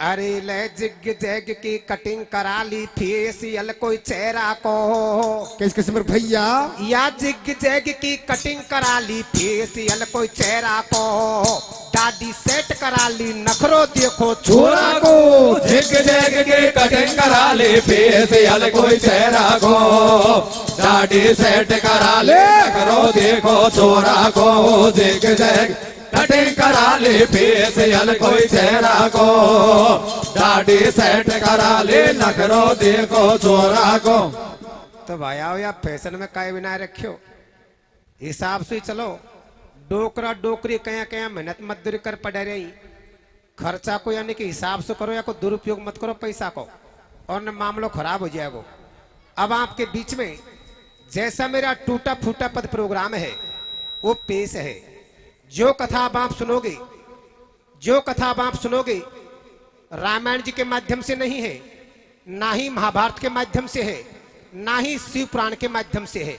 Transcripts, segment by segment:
अरे ले zig zag की कटिंग करा ली फेसियल कोई चेहरा को। कैसे कैसे मेरे भैया? या जिग जैग की कटिंग करा ली फेसियल कोई चेहरा को। दाढ़ी सेट करा ली नखरो देखो छोरा को। जिग जैग की कटिंग करा ली फेसियल कोई चेहरा को। दाढ़ी सेट करा ले नखरो देखो छोरा को। जिग जैग कटिंग करा ले फेसियल कोई चेहरा को। दाढ़ी सेट करा ले नखरो देखो छोरा को। तो भाई आओ या फैशन में काय बिना रखियो, हिसाब से चलो। डोकरा डोकरी कया कया मेहनत मजदूरी कर पड़े रही। खर्चा को यानी कि हिसाब से करो या को दुरुपयोग मत करो पैसा को, और न मामलो खराब हो जाएगा। अब आपके बीच में जैसा मेरा टूटा फूटा पद प्रोग्राम है वो पेश है। जो कथा अब आप सुनोगे, जो कथा अब आप सुनोगे रामायण जी के माध्यम से नहीं है, ना ही महाभारत के माध्यम से है, ना ही शिव पुराण के माध्यम से है।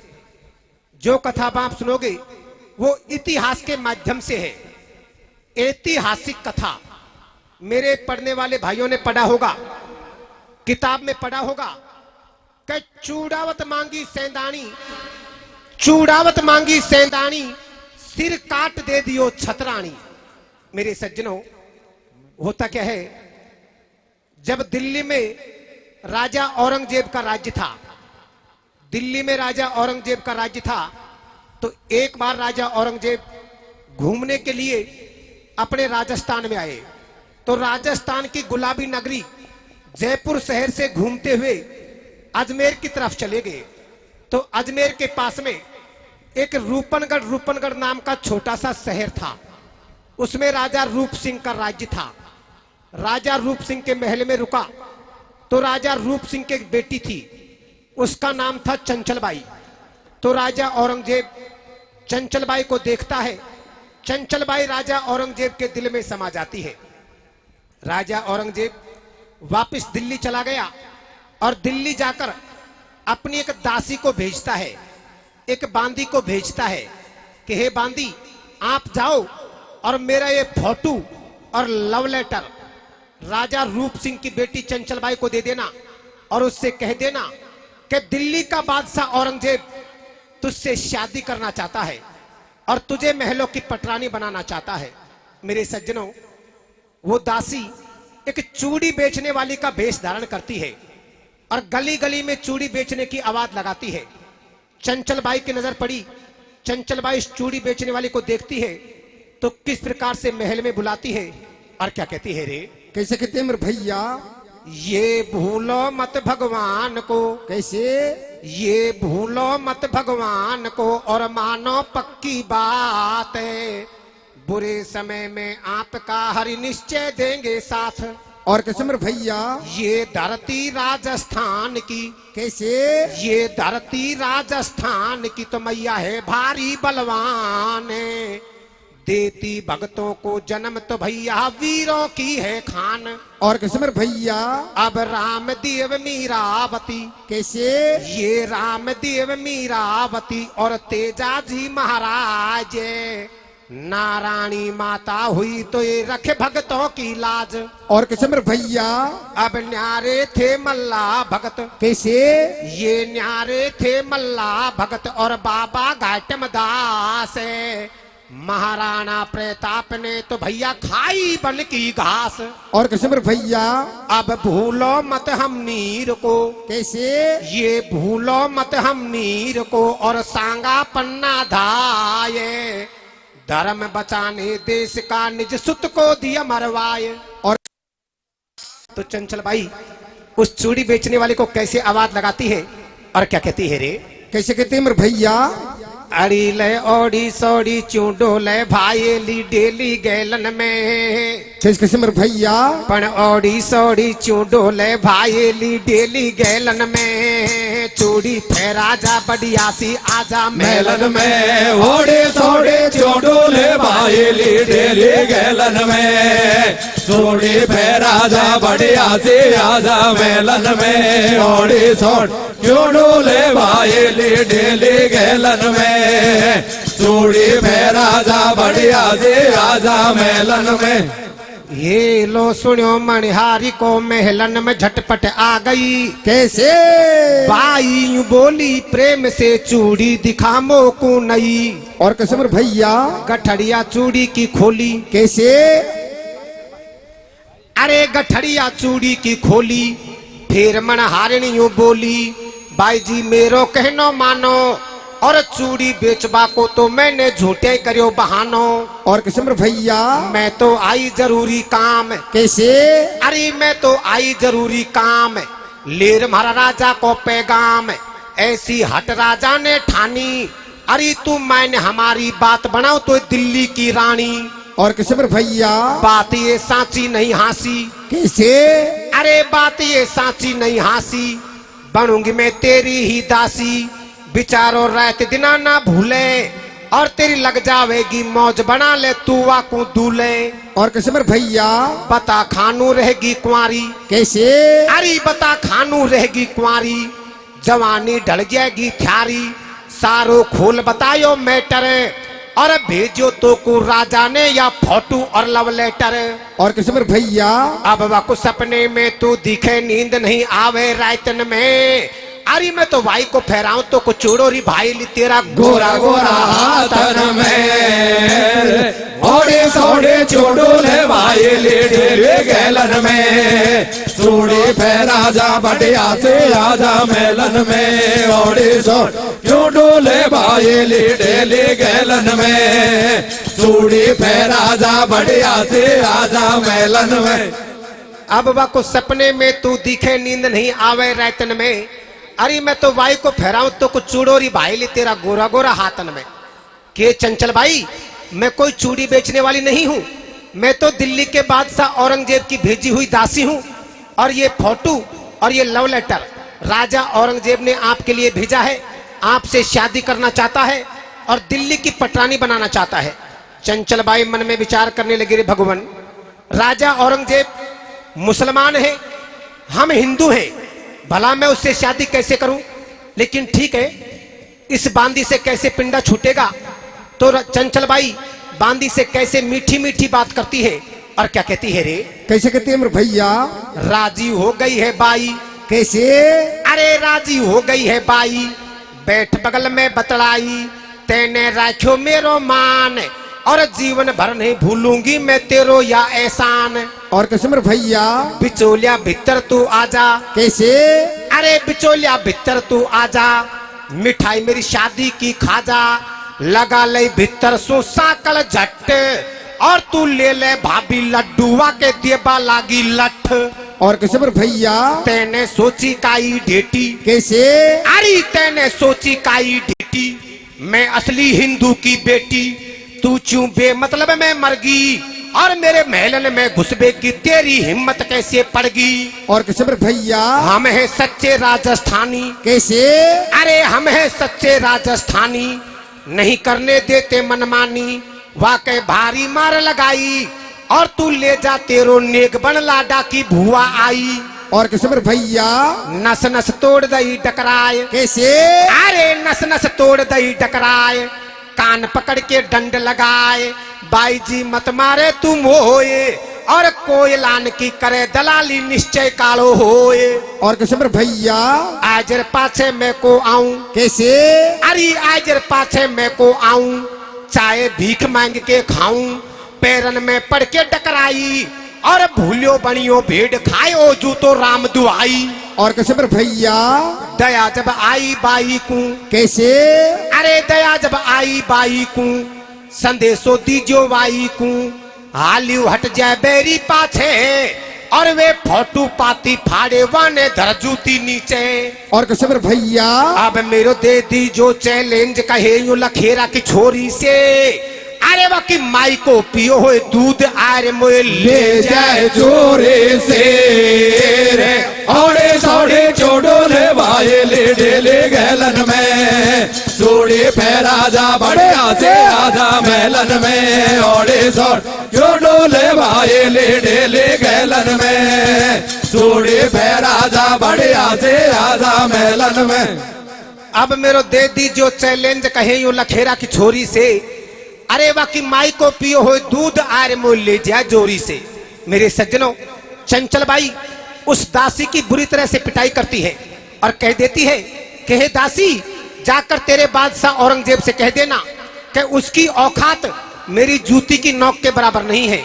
जो कथा अब आप सुनोगे वो इतिहास के माध्यम से है। ऐतिहासिक कथा मेरे पढ़ने वाले भाइयों ने पढ़ा होगा, किताब में पढ़ा होगा कि चूड़ावत मांगी सेंधानी, चूड़ावत मांगी सेंधानी, सिर काट दे दियो छतरानी। मेरे सज्जनों, होता क्या है, जब दिल्ली में राजा औरंगजेब का राज्य था, दिल्ली में राजा औरंगजेब का राज्य था, तो एक बार राजा औरंगजेब घूमने के लिए अपने राजस्थान में आए। तो राजस्थान की गुलाबी नगरी जयपुर शहर से घूमते हुए अजमेर की तरफ चले गए। तो अजमेर के पास में एक रूपनगढ़ नाम का छोटा सा शहर था। उसमें राजा रूप सिंह का राज्य था। राजा रूप सिंह के महल में रुका तो राजा रूप सिंह की एक बेटी थी, उसका नाम था चंचलबाई। तो राजा औरंगजेब चंचलबाई को देखता है। चंचलबाई राजा औरंगजेब के दिल में समा जाती है। राजा औरंगजेब वापस दिल्ली चला गया और दिल्ली जाकर अपनी एक दासी को भेजता है, एक बांदी को भेजता है कि हे बांदी, आप जाओ और मेरा ये फोटो और लव लेटर राजा रूप सिंह की बेटी चंचलबाई को दे देना और उससे कह देना कि दिल्ली का बादशाह औरंगजेब तुझसे शादी करना चाहता है और तुझे महलों की पटरानी बनाना चाहता है। मेरे सज्जनों, वो दासी एक चूड़ी बेचने वाली का वेश धारण करती है और गली गली में चूड़ी बेचने की आवाज लगाती है। चंचलबाई की नजर पड़ी। चंचलबाई इस चूड़ी बेचने वाली को देखती है तो किस प्रकार से महल में बुलाती है और क्या कहती है रे? कैसे कहते हैं मेरे भैया? ये भूलो मत भगवान को। कैसे? ये भूलो मत भगवान को और मानो पक्की बात है, बुरे समय में आपका हरि निश्चय देंगे साथ। और कैसे मेरे भैया? ये धरती राजस्थान की। कैसे? ये धरती राजस्थान की तो मैया है भारी बलवान है, देती भक्तों को जन्म तो भैया वीरों की है खान। और कैसे मेरे भैया? अब रामदेव मीरावती। कैसे? ये रामदेव मीरावती और तेजाजी महाराज, नारायणी माता हुई तो ये रखे भक्तों की लाज। और कैसे मेरे भैया? अब न्यारे थे मल्ला भगत। कैसे? ये न्यारे थे मल्ला भगत और बाबा गौतम दास, महाराणा प्रताप ने तो भैया खाई बन की घास। और कैसे मेरे भैया? अब भूलो मत हम मीर को। कैसे? ये भूलो मत हम मीर को और सांगा पन्ना धाये, धर्म बचाने देश का निज सुत को दिया मरवाए। और तो चंचलबाई उस चूड़ी बेचने वाले को कैसे आवाज लगाती है और क्या कहती है रे? कैसे कहते हैं मेरे भैया? अड़ी ले ओड़ी सोड़ी चूडो ले भाई ली डेली गैलन में। कैसे मेरे भैया? पण ओड़ी सोड़ी चूडो ले भाई ली डेली गैलन में, चूड़ी फेरा जा बढ़िया सी आजा मेलन में। ओड़े सोड़े चूडो ले भाई ली डेली गैलन में, चूड़ी फेरा जा बढ़िया सी आजा मेलन में। ओड़े सोड़े चूडो ले भाई ली डेली गैलन में, चूड़ी फेरा जा बढ़िया से आजा मेलन में। ये लो सुनियो मणिहारी को महलन में झटपट आ गई। कैसे? बाई यूं बोली प्रेम से चूड़ी दिखा मोकू नई। और कैसे मेरे भैया? गठड़िया चूड़ी की खोली। कैसे? अरे गठड़िया चूड़ी की खोली, फिर मणिहारिणी यूं बोली बाई जी मेरो कहनो मानो, और चूड़ी बेचबा को तो मैंने झूठे करियो बहानो। और कैसे मेरे भैया? मैं तो आई जरूरी काम। कैसे? अरे मैं तो आई जरूरी काम, लेर मारा राजा को पैगाम। ऐसी हट राजा ने ठानी, अरे तू मैंने हमारी बात बनाओ तो दिल्ली की रानी। और कैसे मेरे भैया? बात ये साची नहीं हासी। कैसे? अरे बात ये साची नहीं हासी, बनूंगी मैं तेरी ही दासी। बिचारो रात दिना ना भूले, और तेरी लग जावेगी मौज बना ले तू वाकू दूले। और कैसे मेरे भैया? बता खानू रहेगी कुंवारी। कैसे? अरे बता खानू रहेगी कुंवारी, जवानी ढल जाएगी थारी। सारो खोल बतायो मैटर, और भेजो तो को राजा ने या फोटो और लव लेटर। और कैसे मेरे भैया? अब वाकु सपने में तू दिखे नींद नहीं आवे रातन में। अरे मैं तो भाई को फहराऊं तो कुछ चूड़ोरी भाई ली तेरा गोरा गोरा हाथन में, ओड़े सोड़े चोड़ोले भाई ले गैलन में। चूड़ी फेरा जा बढ़िया से आजा मेलन में, ओड़े सोड़े चोड़ोले भाई ले गैलन में। चूड़ी फेरा जा बढ़िया से आजा मेलन में। अब वाकु सपने में तू दिखे नींद नहीं आवे रातन में। अरे मैं तो भाई को फहराऊं तो कुछ चूड़ोरी भाई ली तेरा गोरा गोरा हाथन में। के चंचल भाई, मैं कोई चूड़ी बेचने वाली नहीं हूँ, मैं तो दिल्ली के बादशाह औरंगजेब की भेजी हुई दासी हूँ। और ये फोटो और ये लव लेटर राजा औरंगजेब ने आपके लिए भेजा है। आपसे शादी करना चाहता है और दिल्ली की पटरानी बनाना चाहता है। चंचल भाई मन में विचार करने लगे, रे भगवान, राजा औरंगजेब मुसलमान है, हम हिंदू हैं, भला मैं उससे शादी कैसे करूं? लेकिन ठीक है, इस बांदी से कैसे पिंडा छूटेगा। तो चंचल बाई बांदी से कैसे मीठी मीठी बात करती है, और क्या कहती है रे? कैसे कहती है मेरे भैया? राजी हो गई है बाई। कैसे? अरे राजी हो गई है बाई, बैठ बगल में बतलाई, तेने राखो मेरो मान, और जीवन भर नहीं भूलूंगी मैं तेरो या एहसान। और कैसे मेरे भैया? बिचौलिया भीतर तू आजा। कैसे? अरे बिचौलिया भीतर तू आजा, मिठाई मेरी शादी की खाजा। लगा ले भीतर सो साकल झट, और तू ले ले भाभी लड्डूवा के देबा लागी लठ। और कैसे मेरे भैया? तेने सोची काई ढेटी। कैसे? अरे तेने सोची काई ढेटी, मैं असली हिंदू की बेटी। तू क्यों बेमतलब में मरगी, और मेरे महलन में घुसबे की तेरी हिम्मत कैसे पड़गी। और कैसे मेरे भैया? हम हैं सच्चे राजस्थानी। कैसे? अरे हम हैं सच्चे राजस्थानी, नहीं करने देते मनमानी। वाकई भारी मार लगाई, और तू ले जा तेरो नेक बन लाडा की भुआ आई। और कैसे मेरे भैया? नस नस तोड़ दई टकराए। कैसे? अरे नस नस तोड़ दई टकराए, कान पकड़ के डंड लगाए। बाई जी मत मारे तुम होए, और कोयलान की करे दलाली निश्चय कालो होए। और कैसे मेरे भैया? आजर पाछे मैं को आऊं। कैसे? अरे आजर पाछे मैं को आऊं, चाहे भीख मांग के खाऊं। पैरन में पड़ के टकराई, और भूलियो बनियो भेड़ खाए ओ जू तो राम दुआई। और कैसे मेरे भैया? दया जब आई बाई को। कैसे? अरे दया जब आई बाई को, संदेशो दीजो बाई को। हालियो हट जाए बेरी पाछे, और वे फोटू पाती फाड़े वाने धर जूती नीचे। और कैसे मेरे भैया? अब मेरो दे दी जो चैलेंज कहे यू लखेरा की छोरी से। अरे बाकी माई को पियो हो दूध, आरे मोए ले जाए जोरे से रे, ओड़े सोड़े चोड़ोले भाई ले गैलन में। चूड़ी फेरा जा बढ़िया से आजा मेलन में, ओड़े सोड़े चोड़ोले भाई ले गैलन में। चूड़ी फेरा जा बढ़िया से आजा मेलन में। अब मेरो दे दी जो चैलेंज कहे यू लखेरा की छोरी से। अरे बाकी माई को पियो हो दूध, आरे मोल ले जा जोरी से। मेरे सज्जनों, चंचलबाई उस दासी की बुरी तरह से पिटाई करती है और कह देती है कि हे दासी, जाकर तेरे बादशाह औरंगजेब से कह देना कि उसकी औकात मेरी जूती की नोक के बराबर नहीं है,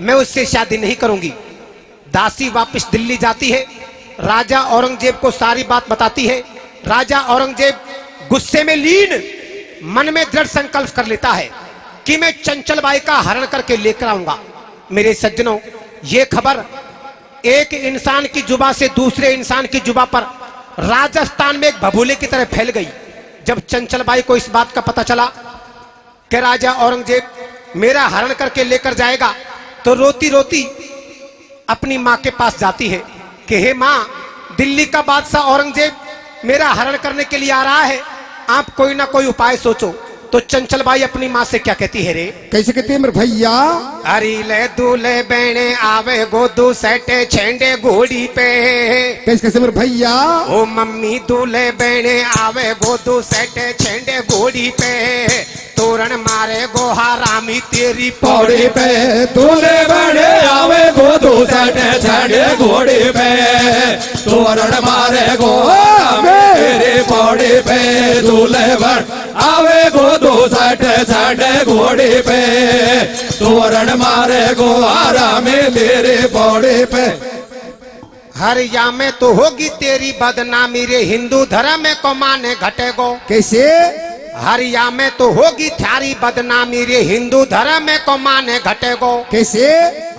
मैं उससे शादी नहीं करूंगी। दासी वापस दिल्ली जाती है, राजा औरंगजेब को सारी बात बताती है। राजा औरंगजेब गुस्से में लीन मन में दृढ़ संकल्प कर लेता है कि मैं चंचलबाई का हरण करके लेकर आऊंगा। मेरे सज्जनों, ये खबर एक इंसान की जुबा से दूसरे इंसान की जुबा पर राजस्थान में एक भभूले की तरह फैल गई। जब चंचलबाई को इस बात का पता चला कि राजा औरंगजेब मेरा हरण करके लेकर जाएगा, तो रोती रोती अपनी मां के पास जाती है कि हे मां, दिल्ली का बादशाह औरंगजेब मेरा हरण करने के लिए आ रहा है, आप कोई ना कोई उपाय सोचो। तो चंचलबाई अपनी माँ से क्या कहती है रे? कैसे कहते हैं मेरे भैया? अरे ले दूल्हे बहने आवे गोदू सेटे छेंडे घोड़ी पे। कैसे कैसे मेरे भैया? ओ मम्मी दूल्हे बहने आवे गोदू सेटे छेंडे घोड़ी पे, तोरण मारे गोहा रामी तेरी पौड़ी पे। दूल्हे बहने आवे गोदू सेटे छेंडे घोड़ी पे, तोरण मारे गोहा तेरी पौड़ी पे। दूल्हे बहन आवे गोदू सेटे छेंडे घोड़ी पे, तोरण मारे गोहा रामी तेरी पौड़ी पे। हरिया में तो होगी तेरी बदनामी रे, हिंदू धर्म में को माने घटेगो। कैसे? हरिया में तो होगी थारी बदनामी रे, हिंदू धर्म में को माने घटेगो। कैसे?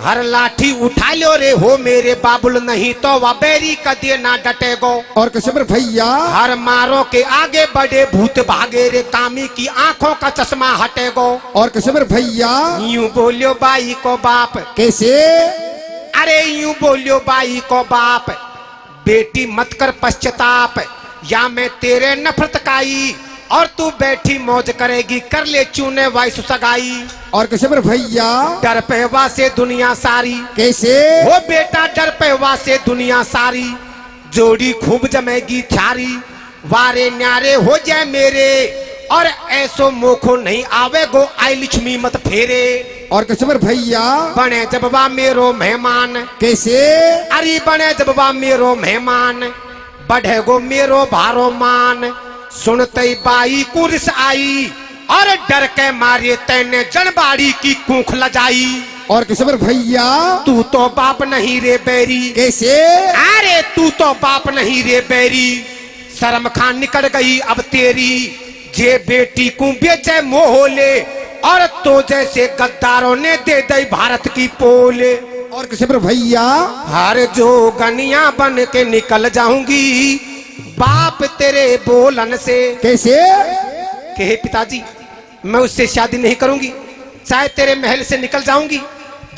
हर लाठी उठा लो रे हो मेरे बाबुल, नहीं तो वबेरी कदे ना डटेगो। और कैसे मेरे भैया? हर मारो के आगे बड़े भूत भागे रे, कामी की आंखों का चश्मा हटेगो। और कैसे मेरे भैया? यूं बोलियो बाई को बाप। कैसे? अरे यूं बोलियो बाई को बाप, बेटी मत कर पश्चाताप, या मैं तेरे नफरत काई, और तू बैठी मौज करेगी, कर ले चूने वाई सुसगाई। और कैसे मेरे भैया? डर पेवा से दुनिया सारी। कैसे? हो बेटा डर पेवा से दुनिया सारी, जोड़ी खूब जमेगी थारी, वारे न्यारे हो जाए मेरे, और ऐसो मोखो नहीं आवे गो आई लिक्ष्मी मत फेरे। और कैसे मेरे भैया? बने जबवा मेरो मेहमान। कैसे? अरे बने जबवा मेरो मेहमान, बढ़े गो मेरो भारो मान, सुनते बाई कुरिस आई, और डर के मारे तैने जनबाड़ी की कूख लजाई। और कैसे मेरे भैया? तू तो बाप नहीं रे बैरी। कैसे? अरे तू तो बाप नहीं रे बैरी, शर्म खान निकल गई अब तेरी, जे बेटी को बेचे मोहले, और तो जैसे गद्दारों ने दे दी भारत की पोले। और कैसे मेरे भैया? हर जो गनिया बन के निकल जाऊंगी बाप तेरे बोलन से। कैसे? कि हे पिताजी, मैं उससे शादी नहीं करूंगी, चाहे तेरे महल से निकल जाऊंगी,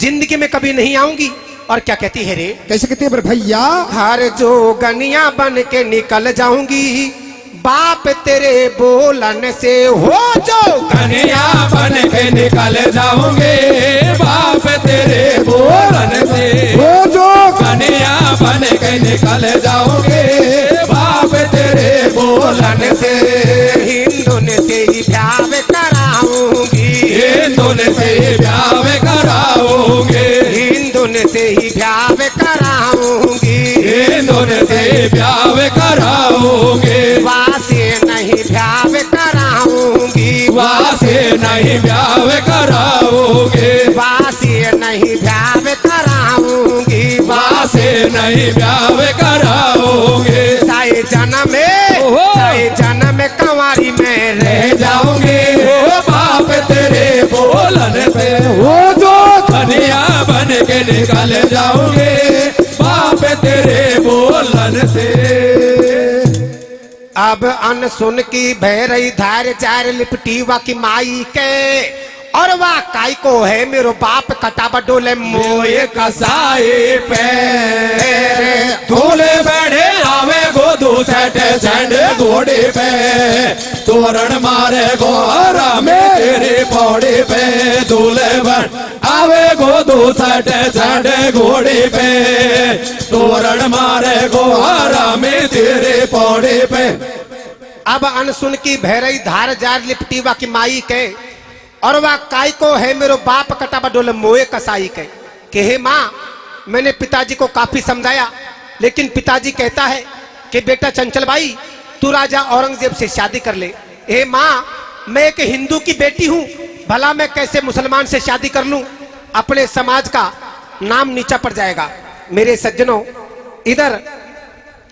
जिंदगी में कभी नहीं आऊंगी। और क्या कहती है रे? कैसे कहते हैं मेरे भैया? हर जो गनिया बन के निकल जाऊंगी बाप तेरे बोलन से, हो जो कन्या बन के निकल जाऊंगे बाप तेरे बोलन से। वो जो कन्या बन के निकल जाऊंगे बाप तेरे बोलन से। हिंदुन से ही ब्याह कराऊंगी, हिंदुन से ब्याह कराऊंगे, हिंदुन से ही ब्याह कराऊंगी, हिंदुन से ब्याह कराऊंगे। वासे नहीं ब्याह कराऊंगी, वासे नहीं ब्याह कराऊंगे, वासे नहीं ब्याह कराऊंगी, वासे नहीं ब्याह कराऊंगे। चाहे जन्म में कंवारी में रह जाऊंगे ओ बाप तेरे बोलन से। वो जो कन्या बन के निकल जाऊंगे बाप तेरे बोलन से। अब अन सुन की भय रही धार जार लिपटी वा की माई के, और वाह काई को है मेरो बाप कटा बडोले मोए कसाई पे। दूल्हे बैठे आवे गोदू सेटे झंडे घोड़े पे, तोरण मारे गोरा में तेरी पौड़ी पे। दूल्हे बैठ आवे गोदू सेटे झंडे घोड़े पे, तोरण मारे गोरा में तेरी पौड़ी पे। अब अनसुन की भैरई धार जार लिपटी वा की माई के, और वह काई को है मेरो बाप कटा बडोले मोए कसाई के। कि हे माँ, मैंने पिताजी को काफी समझाया, लेकिन पिताजी कहता है कि बेटा चंचल भाई, तू राजा औरंगजेब से शादी कर ले। हे माँ, मैं एक हिंदू की बेटी हूँ, भला मैं कैसे मुसलमान से शादी कर लूं? अपने समाज का नाम नीचा पड़ जाएगा। मेरे सज्जनों, इधर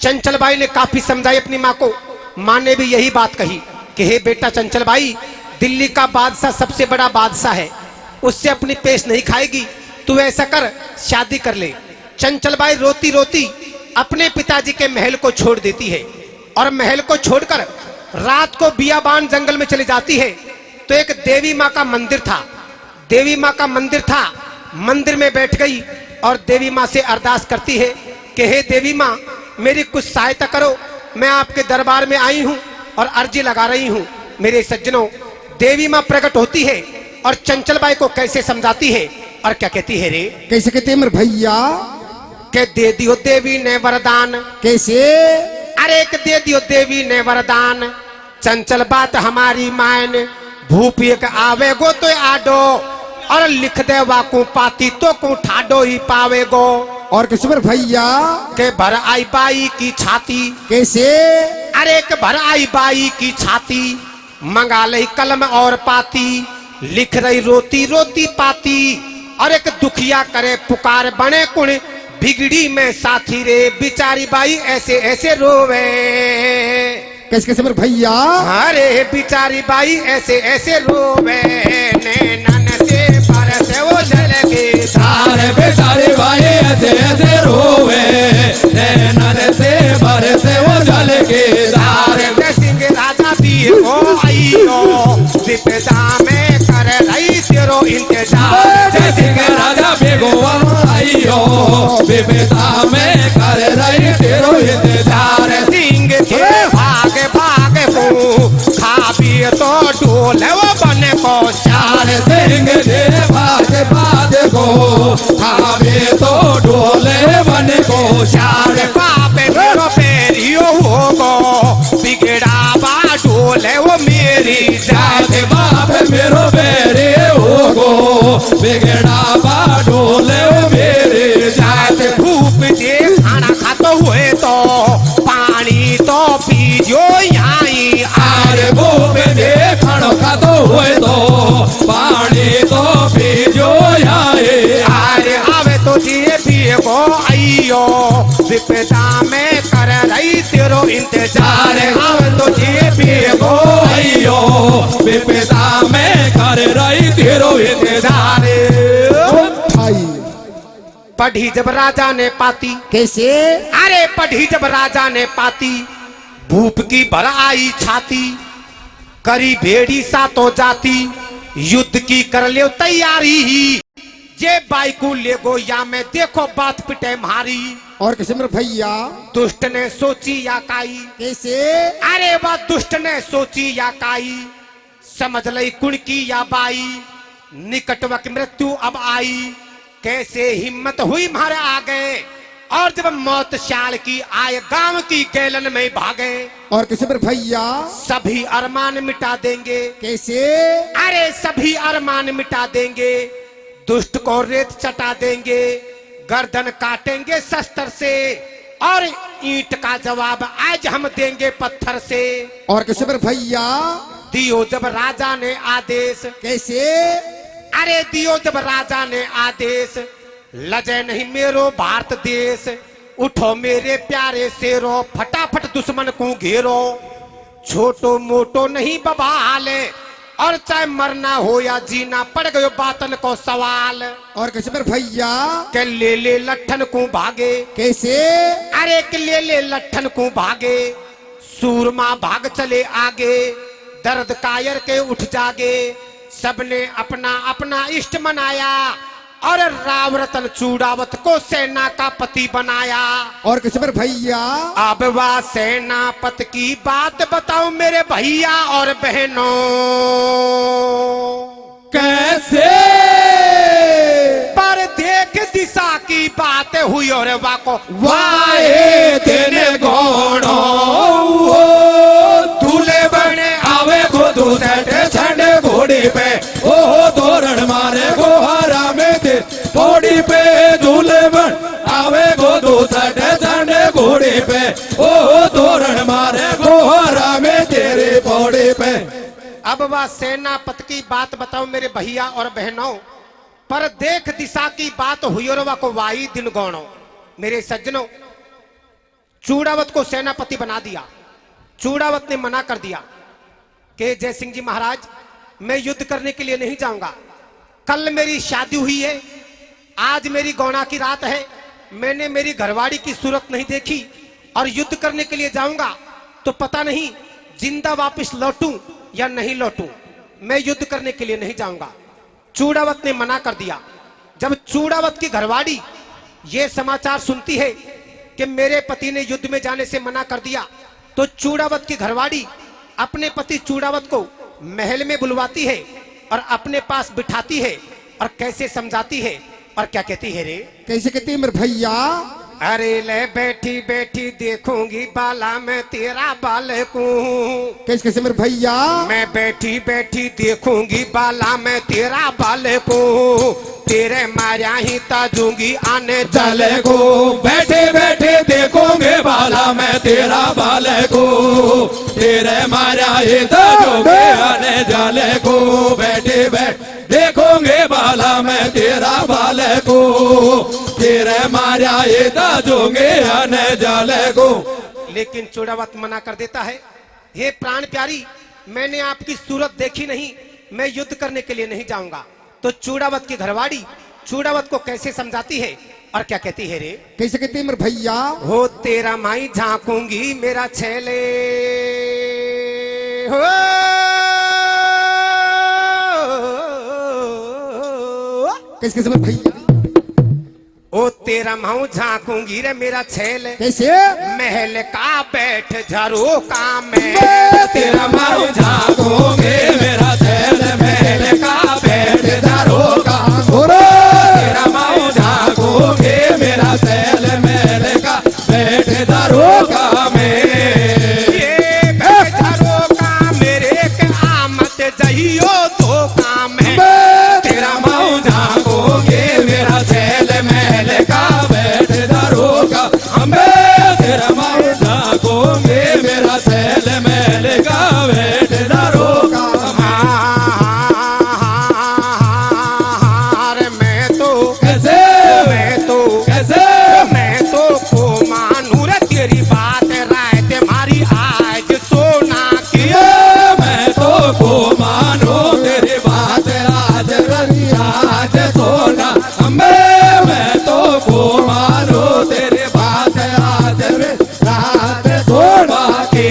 चंचल भाई ने काफी समझाई अपनी माँ को। माँ ने भी यही बात कही कि हे बेटा चंचल भाई, दिल्ली का बादशाह सबसे बड़ा बादशाह है, उससे अपनी पेश नहीं खाएगी, तू ऐसा कर, शादी कर ले। चंचल भाई रोती रोती अपने पिताजी के महल को छोड़ देती है और महल को छोड़कर रात को बियाबान जंगल में चली जाती है। तो एक देवी माँ का मंदिर था, देवी माँ का मंदिर था, मंदिर में बैठ गई और देवी माँ से अरदास करती है कि हे देवी माँ, मेरी कुछ सहायता करो, मैं आपके दरबार में आई हूँ और अर्जी लगा रही हूँ। मेरे सज्जनों, देवी माँ प्रकट होती है और चंचल बाई को कैसे समझाती है और क्या कहती है रे? कैसे कहते हैं मेरे भैया? के दे दियो देवी ने वरदान। कैसे? अरे एक दे दियो देवी ने वरदान, चंचल बात हमारी मान, भूप एक आवे गो तो आडो, और लिख दे वाकू पाती तो को ठाडो ही पावेगो। और कैसे मेरे भैया? के भर आई बाई की छाती। कैसे? अरे एक भर आई बाई की छाती, मंगा लई कलम और पाती, लिख रही रोती रोती पाती, और एक दुखिया करे पुकार, बने कुण बिगड़ी में साथी रे, बिचारी बाई ऐसे ऐसे रोवे। कैसे कैसे मेरे भैया? अरे बिचारी बाई ऐसे ऐसे रोवे, नैनन से बरसे वो जल के धार। बेचारे भाई ऐसे ऐसे रोवे, नैनन से बरसे वो जल के धार। सिंह राजा दिए ओ आइयो, विपदा में कर रही तेरो इंतजार। जय सिंह राजा बेगोवा आइयो, विपदा में कर रही तेरो इंतजार। सिंह के भाग भाग को खा पिए तो डोले वो बने को चार। सिंह के भाग भाग को खावे तो डोले बने को चार। बाप मेरो पेरियो होगो, बिगड़ा बा डोले वो मेरी जात। बाप मेरो बेरे होगो, बिगड़ा बा डोले वो मेरी जात। भूप जे खाना खातो हुए तो पानी तो पीजो आई। आरे भूप जे खाना खातो हुए तो पानी तो पीजो आए। आरे आवे तो जिए पिए को आइयो, विपदा में कर रही तेरो इंतजार। आवे तो जिए पिए को आइयो, विपदा में कर रही तेरो इंतजार। भाई पढ़ी जब राजा ने पाती। कैसे? अरे पढ़ी जब राजा ने पाती, भूप की भर आई छाती, करी भेड़ी सा तो जाती, युद्ध की कर ले तैयारी। जे बाई को ले गो या मैं देखो बात पिटे मारी। और कैसे मेरे भैया? दुष्ट ने सोची या काई। कैसे? अरे वह दुष्ट ने सोची या काई, समझ लई कुण की या बाई, निकटवक मृत्यु अब आई। कैसे हिम्मत हुई मारे आगे, और जब मौत शाल की आए, गांव की गैलन में भागे। और कैसे मेरे भैया? सभी अरमान मिटा देंगे। कैसे? अरे सभी अरमान मिटा देंगे, दुष्ट को रेत चटा देंगे, गर्दन काटेंगे शस्त्र से, और ईंट का जवाब आज हम देंगे पत्थर से। और कैसे मेरे भैया? दियो जब राजा ने आदेश। कैसे? अरे दियो जब राजा ने आदेश, लजे नहीं मेरो भारत देश, उठो मेरे प्यारे शेरो, फटाफट दुश्मन को घेरो। छोटो मोटो नहीं बवाले, और चाहे मरना हो या जीना, पड़ गयो बातन को सवाल। और कैसे मेरे भैया? के ले ले लट्ठन को भागे। कैसे? अरे के ले ले लट्ठन को भागे, सूरमा भाग चले आगे, दर्द कायर के उठ जागे। सबने अपना अपना इष्ट मनाया, और राव रतन चूड़ावत को सेना का पति बनाया। और कैसे मेरे भैया? अब वह सेनापत की बात बताओ मेरे भैया और बहनों। कैसे? पर देख दिशा की बात हुई, और वाको वाए तेने गोणो, दूल्हे बने आवे को दूसरे छंडे घोड़ी पे, ओ तोरण मारे गोहारा में थे घोड़ी पे। पे ओ तोरण मारे गोहरा में तेरे पौड़े पे। अब वह सेनापति की बात बताओ मेरे भैया और बहनों, पर देख दिशा की बात हुई और वह को वाई दिन गौणो। मेरे सज्जनों, चूड़ावत को सेनापति बना दिया। चूड़ावत ने मना कर दिया कि जय सिंह जी महाराज, मैं युद्ध करने के लिए नहीं जाऊंगा। कल मेरी शादी हुई है, आज मेरी गौना की रात है, मैंने मेरी घरवाड़ी की सूरत नहीं देखी और युद्ध करने के लिए जाऊंगा तो पता नहीं जिंदा वापस लौटूं या नहीं लौटूं। मैं युद्ध करने के लिए नहीं जाऊंगा। चूड़ावत ने मना कर दिया। जब चूड़ावत की घरवाड़ी ये समाचार सुनती है कि मेरे पति ने युद्ध में जाने से मना कर दिया, तो चूड़ावत की घरवाड़ी अपने पति चूड़ावत को महल में बुलवाती है और अपने पास बिठाती है और कैसे समझाती है और क्या कहती है रे? कैसे कहती है मेरे भैया? अरे ले बैठी बैठी देखूंगी बाला मैं तेरा बालकू। कैसे कैसे मेरे भैया? मैं बैठी बैठी देखूंगी बाला मैं तेरा बालकू, तेरे मारिया ही ताजूंगी आने जाले को। बैठे बैठे देखोगे बाला मैं तेरा बाले को, तेरे मारा ये ताजोगे आने जाले को। बैठे बैठे देखोगे बाला मैं तेरा बाले को, तेरे मारा ये ताजोगे आने जाले को। लेकिन चूड़ावत मना कर देता है, हे प्राण प्यारी, मैंने आपकी सूरत देखी नहीं, मैं युद्ध करने के लिए नहीं जाऊंगा। तो चूड़ावत की घरवाड़ी चूड़ावत को कैसे समझाती है और क्या कहती है रे? कैसे कहती है मेरे भैया? हो तेरा माई झांकूंगी मेरा छेले, हो कैसे कैसे मेरे भैया? ओ तेरा माऊ झांकूंगी रे मेरा छेले, कैसे? महल का बैठ झरोका में। तेरा माऊ झांकोगे मेरा छैल, महल का बैठ झरोका। तेरा माऊ झांकोगे मेरा छैल, महल का बैठ झरोका में। ये बैठ झरोका मेरे के आमद जहियो धोखा में। तेरा माऊ झांकोगे मेरा छैल, महल का बैठ झरोका में। तेरा माऊ झांकोगे मेरा छैल, महल का बैठ झरोका में। अरे मैं तो कैसे मैं तो को मानू रे तेरी बात राय तुम्हारी आज सोना की। मैं तो को मानो तेरी बात राज राज सोना। मैं तो को मानो तेरी बात राज राज सोना के।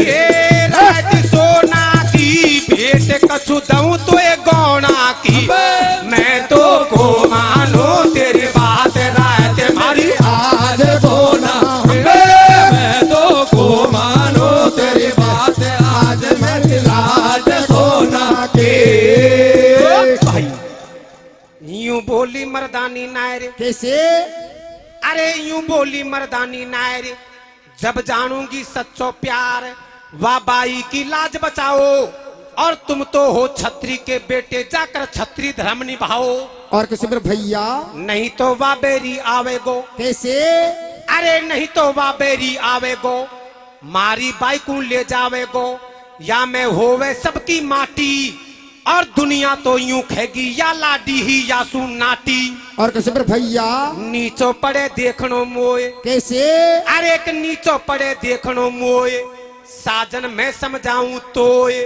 ये राज सोना की भेंट कछु दूं तो ये गौना की। मैं तो को मानो तेरी बात राय तुम्हारी आज सोना। मैं तो को मानो तेरी बात आज मेरी राज सोना के। भाई यूं बोली मर्दानी नायर, कैसे? अरे यूं बोली मर्दानी नायर, जब जानूंगी सच्चो प्यार वाह बाई की लाज बचाओ। और तुम तो हो छत्री के बेटे, जाकर छत्री धर्म निभाओ। और कैसे मेरे भैया? नहीं तो वाह बेरी आवेगो। कैसे? अरे नहीं तो वाह बेरी आवेगो, मारी बाई को ले जावेगो, या मैं होवे सबकी माटी। और दुनिया तो यूं खेगी या लाडी ही या सुनाटी। और कैसे मेरे भैया? नीचो पड़े देखनो मोए। कैसे? अरे एक नीचो पड़े देखनो मोए, साजन मैं समझाऊं तोए,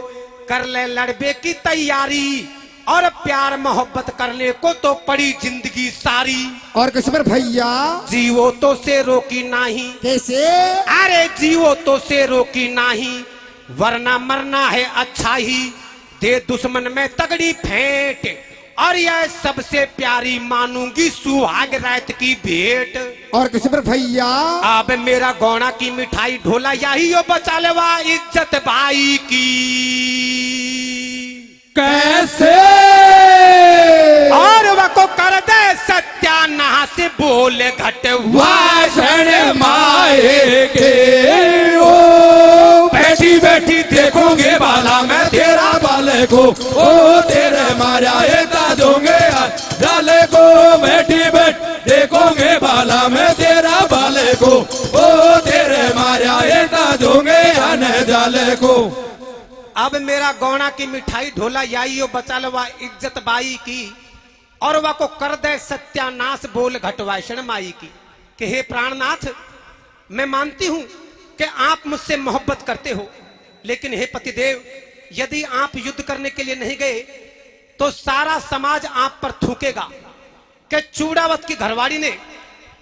कर ले लड़बे की तैयारी। और प्यार मोहब्बत करने को तो पड़ी जिंदगी सारी। और कैसे मेरे भैया? जीवो तो से रोकी नहीं। कैसे? अरे जीवो तो से रोकी नहीं, वरना मरना है अच्छा ही। दे दुश्मन में तगड़ी फेंट, और यह सबसे प्यारी मानूंगी सुहाग रात की भेंट। और कैसे मेरे भैया? अब मेरा गौना की मिठाई ढोला यही हो बचा लेवा इज्जत भाई की। कैसे? और वह को कर दे सत्यानाश, बोल घट वाषण माए के। ओ बैठी बैठी देखोगे बाला मैं तेरा बाले को, ओ तेरे मारा ये ताजोगे जाले को। बैठी बैठ देखोगे बाला मैं तेरा बाले को, ओ अब मेरा गौना की मिठाई ढोला याइयो बचालवा इज्जत बाई की, और वा को कर दे सत्यानाश बोल घटवाइशन माई की। कि हे प्राणनाथ, मैं मानती हूं कि आप मुझसे मोहब्बत करते हो, लेकिन हे पतिदेव, यदि आप युद्ध करने के लिए नहीं गए तो सारा समाज आप पर थूकेगा कि चूड़ावत की घरवाड़ी ने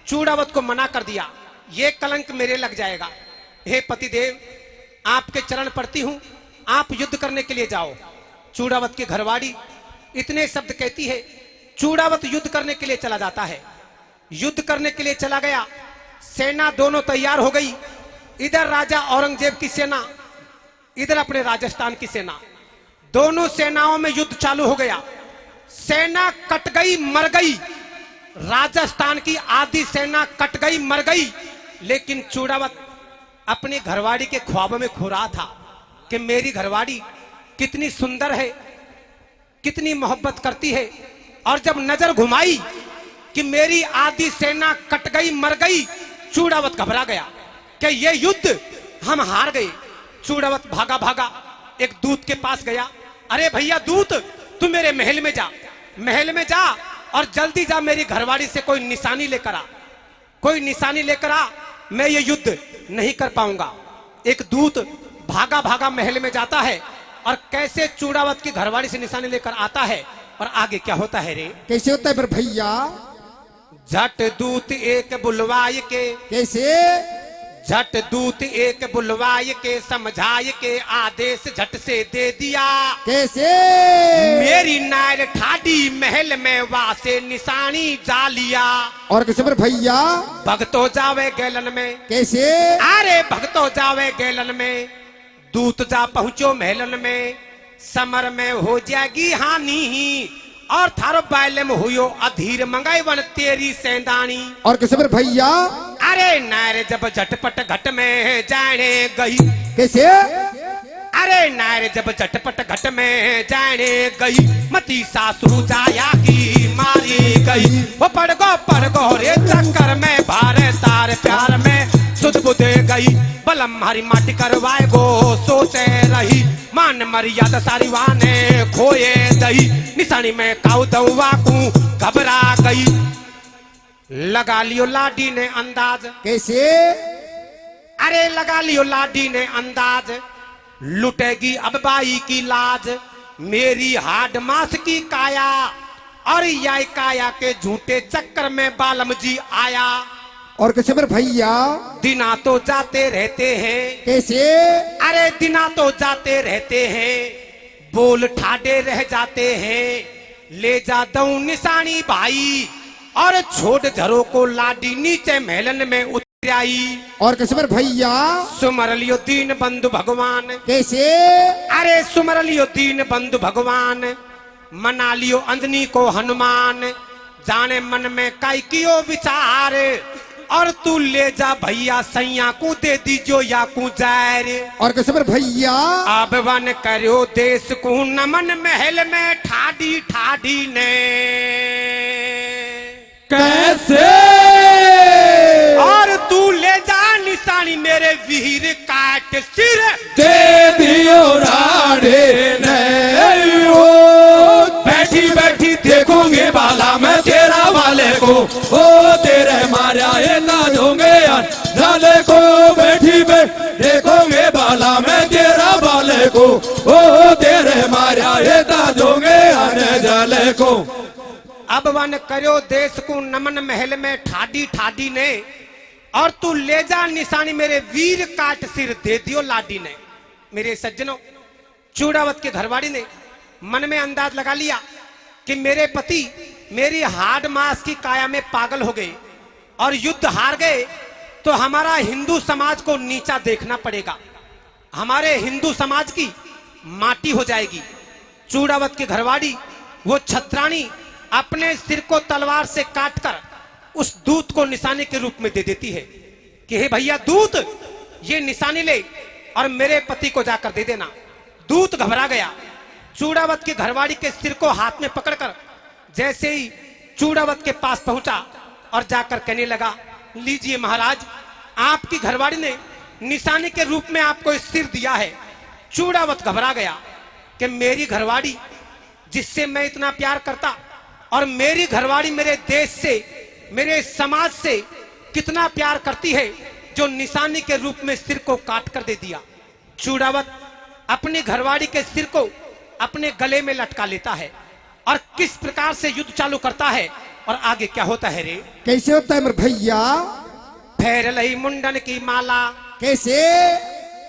चूड़ावत को मना कर दिया, ये कलंक मेरे लग जाएगा। हे पतिदेव, आपके चरण पड़ती हूं, आप युद्ध करने के लिए जाओ। चूड़ावत की घरवाड़ी इतने शब्द कहती है। चूड़ावत युद्ध करने के लिए चला जाता है। युद्ध करने के लिए चला गया। सेना दोनों तैयार हो गई। इधर राजा औरंगजेब की सेना, इधर अपने राजस्थान की सेना। दोनों सेनाओं में युद्ध चालू हो गया। सेना कट गई, मर गई। राजस्थान की आधी सेना कट गई, मर गई। लेकिन चूड़ावत अपनी घरवाड़ी के ख्वाबों में खो रहा था कि मेरी घरवाड़ी कितनी सुंदर है, कितनी मोहब्बत करती है। और जब नजर घुमाई कि मेरी आधी सेना कट गई, मर गई, चूड़ावत घबरा गया कि ये युद्ध हम हार गए। चूड़ावत भागा भागा एक दूत के पास गया। अरे भैया दूत, तू मेरे महल में जा, महल में जा और जल्दी जा, मेरी घरवाड़ी से कोई निशानी लेकर आ, कोई निशानी लेकर आ, मैं ये युद्ध नहीं कर पाऊंगा। एक दूत भागा भागा महल में जाता है और कैसे चूड़ावत की घरवाड़ी से निशानी लेकर आता है। और आगे क्या होता है रे? कैसे होता है पर भैया? झट दूत एक बुलवाए के, कैसे? झट दूत एक बुलवाए के, समझाए के आदेश झट से दे दिया। कैसे? मेरी नायर ठाडी महल में वासे निशानी जा लिया। और कैसे पर भैया? भगतो जावे गैलन में। कैसे? अरे भगतो जावे गैलन में, दूत जा पहुंचो महलन में, समर में हो जाएगी हानि, और थारो बैले में हुयो अधीर मंगाई वन तेरी सेंदानी। और कैसे पर भैया? अरे नारे जब झटपट घट में जाने गई। कैसे? अरे नारे जब झटपट घट में जाने गई, मती सासू जाया की मारी गई। वो पड़ गो रे चक्कर में, भारे तार प्यार में सुध बुधे गई। बलम हरी माटी करवाए गो सोचे रही, मान मर्यादा सारी वाने खोए दई। निशानी में काऊ दवा को घबरा गई। लगा लियो लाडी ने अंदाज। कैसे? अरे लगा लियो लाडी ने अंदाज, लुटेगी अब बाई की लाज। मेरी हाड मास की काया, और या काया के झूठे चक्कर में बालम जी आया। और कैसे पर भैया? दिना तो जाते रहते हैं। कैसे? अरे दिना तो जाते रहते हैं, बोल ठाडे रह जाते हैं। ले जा दऊं निशानी भाई, और छोड़ झरों को लाडी नीचे महलन में उतर आई। और कैसे पर भैया? सुमर लियो दीन बंधु भगवान। कैसे? अरे सुमर लियो दीन बंधु भगवान, मना लियो अंजनी को हनुमान। जाने मन में काई कियो विचार, और तू ले जा भैया सैया को दे दीजो या को जार। और कैसे पर भैया? अब वन करो देश को नमन, महल में ठाडी ठाडी ने। कैसे? और तू ले जा निशानी मेरे वीर काट सिर दे दियो राडे ने। बैठी बैठी देखोगे बाला मैं तेरा वाले को, ओ तेरे मारा ये लाजोगे जाले को। बैठी बैठी देखोगे बाला मैं तेरा वाले को, ओ तेरे मारा ये लाजोगे आने जाले को। अब वन करो देश को नमन, महल में ठाडी ठाडी ने। और तू ले जा निशानी मेरे वीर काट सिर दे दियो लाडी ने। मेरे सज्जनों, चूड़ावत के घरवाड़ी ने मन में अंदाज लगा लिया कि मेरे पति मेरी हाड मास की काया में पागल हो गए और युद्ध हार गए तो हमारा हिंदू समाज को नीचा देखना पड़ेगा, हमारे हिंदू समाज की माटी हो जाएगी। चूड़ावत की घरवाड़ी वो छत्राणी अपने सिर को तलवार से काटकर उस दूत को निशाने के रूप में दे देती है कि हे भैया दूत, ये निशानी ले और मेरे पति को जाकर दे देना। दूत घबरा गया। चूड़ावत की घरवाड़ी के सिर को हाथ में पकड़कर जैसे ही चूड़ावत के पास पहुंचा और जाकर कहने लगा, लीजिए महाराज, आपकी घरवाड़ी ने निशाने के रूप में आपको इस सिर दिया है। चूड़ावत घबरा गया कि मेरी घरवाड़ी जिससे मैं इतना प्यार करता और मेरी घरवाड़ी मेरे देश से मेरे समाज से कितना प्यार करती है जो निशानी के रूप में सिर को काट कर दे दिया। चूड़ावत अपनी घरवाड़ी के सिर को अपने गले में लटका लेता है और किस प्रकार से युद्ध चालू करता है और आगे क्या होता है रे? कैसे होता है मेरे भैया? फेर लई मुंडन की माला। कैसे?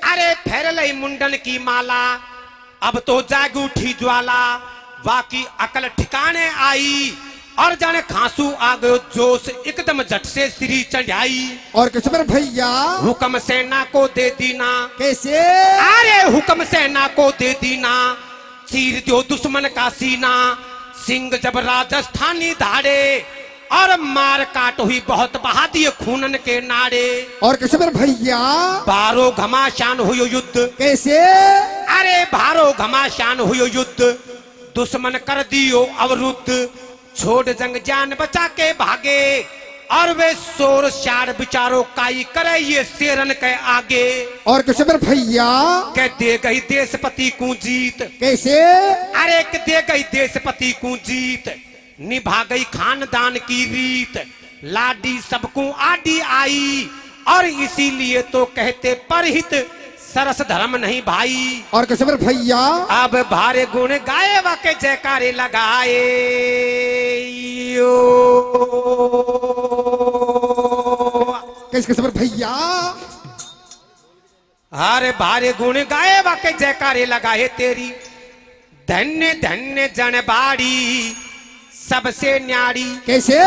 अरे फेर लई मुंडन की माला, अब तो जाग उठी ज्वाला, वाकी अकल ठिकाने आई और जाने खांसू आ गयो जोश, एकदम झट से श्री चढ़ाई। और कैसे मेरे भैया? हुक्म सेना को दे दीना। कैसे? अरे हुक्म सेना को दे दीना, चीर दो दुश्मन का सीना, सिंह जब राजस्थानी धाड़े और मार काट हुई बहुत बहा दिए खूनन के नाड़े। और कैसे मेरे भैया? बारो घमासान हुई युद्ध। कैसे? अरे बारो घमासान हुई युद्ध, दुश्मन कर दियो अवरुद्ध, छोड़ जंग जान बचा के भागे और वे शोर शार बिचारो काई करे ये शेरन के आगे। और कैसे मेरे भैया? कह दे गई देशपति को जीत। कैसे? अरे दे गई देशपति को जीत, निभा गई खानदान की रीत, लाडी सबको आडी आई और इसीलिए तो कहते परहित सरस धर्म नहीं भाई। और कैसे मेरे भैया? अब भारे गुण गाए वाके जयकारे लगाए, कैसे कैसे मेरे भैया? हरे भारे गुण गाए वाके जयकारे लगाए तेरी, धन्य धन्य जनबाड़ी सबसे न्यारी। कैसे?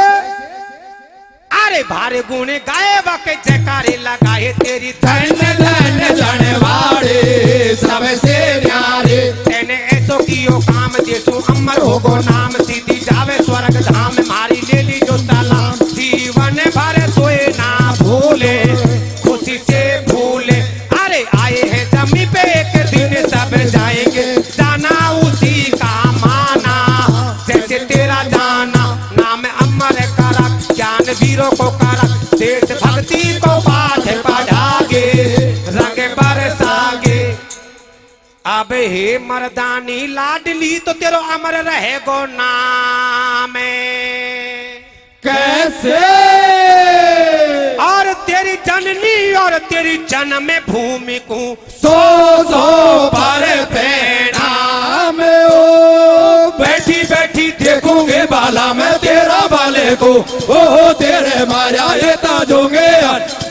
अरे भारे गुण गाए वाके जयकारे लगाए तेरी, धन्य धन्य जनवाड़े सबसे न्यारे। तेने ऐसो कियो काम जैसो अमर हो गो नाम, सीधी जावे स्वर्ग धाम मारी ले ली जो सलाम, जीवन भर सोए ना भूले खुशी से भूले। अरे आए हैं जमी पे एक दिन सब जाएंगे, जाना उसी का माना जैसे तेरा जाना, नाम अमर करा ज्ञान वीरों को करा, देश भक्ति को पाठ पढ़ागे रंग बरसागे। अब हे मर्दानी लाडली तो तेरो अमर रहे गो नाम। कैसे? और तेरी जननी और तेरी जन्म भूमि को सो पर पैना में ओ, बैठी बैठी देखूंगे बाला में तेरा बाले को, ओ तेरे माया ये ताजोंगे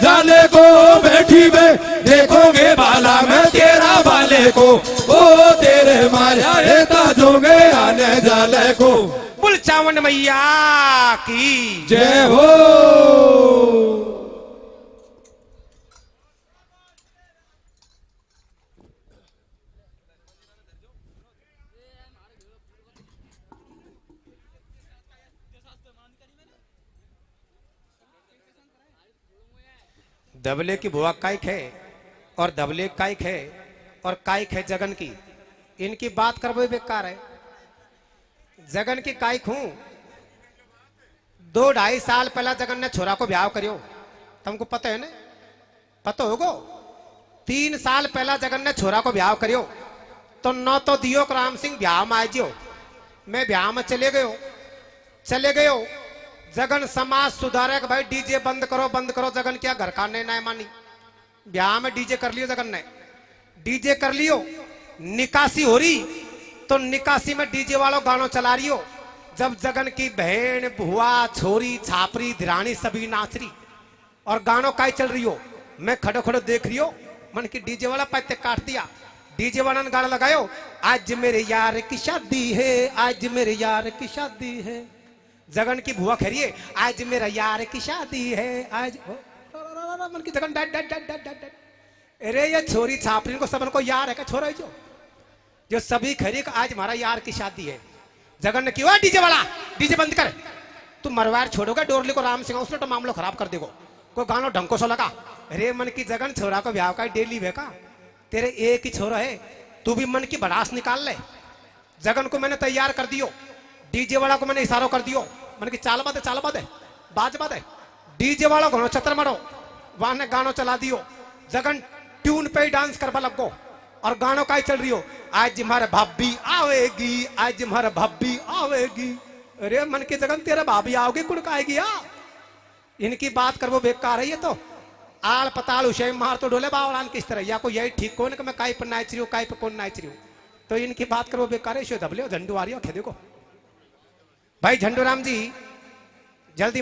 जाले को, बैठी में देखोगे बाला में तेरा बाले को, ओ तेरे माया ये ताजोंगे आने जाले को। बुलचावन मैया की जय हो। दबले की बुआ काइक है और दबले काइक है और काइक है जगन की, इनकी बात करबो बेकार है। जगन की काइक हूं, 2-2.5 साल पहला जगन ने छोरा को ब्याह करियो, तुमको पता है ना? पता होगो 3 साल पहला जगन ने छोरा को ब्याह करियो तो न तो दियो राम सिंह ब्याह में आई जियो, मैं ब्याह में चले गयो। जगन समाज सुधारे भाई डीजे बंद करो। जगन क्या घर का नहीं मानी, ब्याह में डीजे कर लियो, जगन ने डीजे कर लियो। निकासी हो रही तो निकासी में डीजे वालों गानों चला रही हो। जब जगन की बहन बुआ छोरी छापरी धिरानी सभी नाच रही और गानों का ही चल रही हो, मैं खड़ो खड़ो देख रही हो, मन की डीजे वाला पैते काट दिया। डीजे वाला ने गाना लगायो, आज मेरे यार की शादी है, आज मेरे यार की शादी है। जगन की बुआ कह रही है, आज मेरा यार की शादी है, आज मन की जगन डट डट डट डट डट। अरे ये छोरी छापरी को सबन को यार है क्या छोरा जो सभी खरी का आज हमारा यार की शादी है। जगन ने क्यों डीजे वाला डीजे बंद कर, तू मरवार छोड़ोगा डोरली को राम सिंह उसने तो मामलो खराब कर देगो, कोई गानो ढंग को सो लगा। अरे मन की जगन छोरा को ब्याह का डेली वे का, तेरे एक ही छोरा है, तू भी मन की भड़ास निकाल ले। जगन को मैंने तैयार कर दियो, डीजे वाला को मैंने इशारो कर दियो, मन की चाल बात है बाज बात है। डीजे वाला घणो छतर मरो वहां ने गानो चला दियो। जगन ट्यून पे ही डांस करवा लगो और गानों का ही चल रही हो, आज हमारा भाभी आवेगी, आज हमारा भाभी आवेगी। अरे मन की जगह तेरा भाभी आओगे कुड़क आएगी या? इनकी बात कर वो बेकार है ये तो। आल पताल उसे मार तो डोले बावलान किस तरह, या को यही ठीक कौन कि मैं काई पर नाच रही हूँ, काई पर कौन नाच रही हूँ। तो इनकी बात करो बेकार है। शो दबले झंडू आ रही हो, देखो भाई झंडू राम जी जल्दी